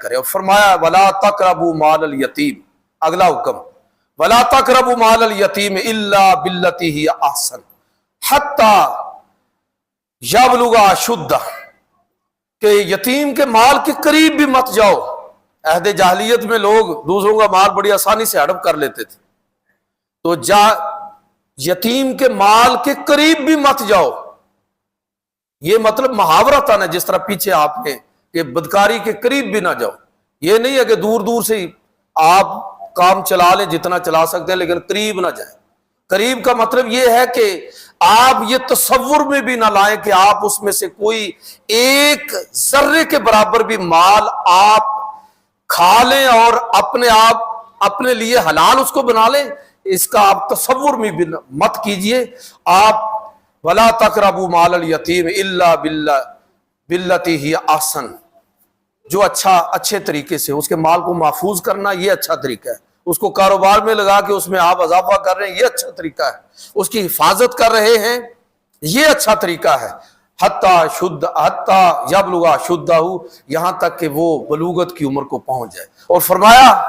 کرے. اور فرمایا ولا تقربوا مال الیتیم، اگلا حکم ولا تقربوا مال الیتیم الا باللتی ہی احسن حتی یبلغ اشدہ، کہ یتیم کے مال کے قریب بھی مت جاؤ. عہد جاہلیت میں لوگ دوسروں کا مال بڑی آسانی سے ہڑپ کر لیتے تھے، تو یتیم کے مال کے قریب بھی مت جاؤ. یہ مطلب محاورہ تھا نا، جس طرح پیچھے آپ نے کہ بدکاری کے قریب بھی نہ جاؤ. یہ نہیں ہے کہ دور دور سے آپ کام چلا لیں جتنا چلا سکتے ہیں لیکن قریب نہ جائیں. قریب کا مطلب یہ ہے کہ آپ یہ تصور میں بھی نہ لائیں کہ آپ اس میں سے کوئی ایک ذرے کے برابر بھی مال آپ کھا لیں اور اپنے آپ اپنے لیے حلال اس کو بنا لیں. اس کا آپ تصور میں بھی مت کیجئے. آپ ولا تقربوا مال الیتیم الا باللتی ہی احسن، جو اچھے طریقے سے اس کے مال کو محفوظ کرنا، یہ اچھا طریقہ ہے. اس کو کاروبار میں لگا کے اس میں آپ اضافہ کر رہے ہیں، یہ اچھا طریقہ ہے. اس کی حفاظت کر رہے ہیں، یہ اچھا طریقہ ہے. حتی یبلغ اشدہ، یہاں تک کہ وہ بلوغت کی عمر کو پہنچ جائے. اور فرمایا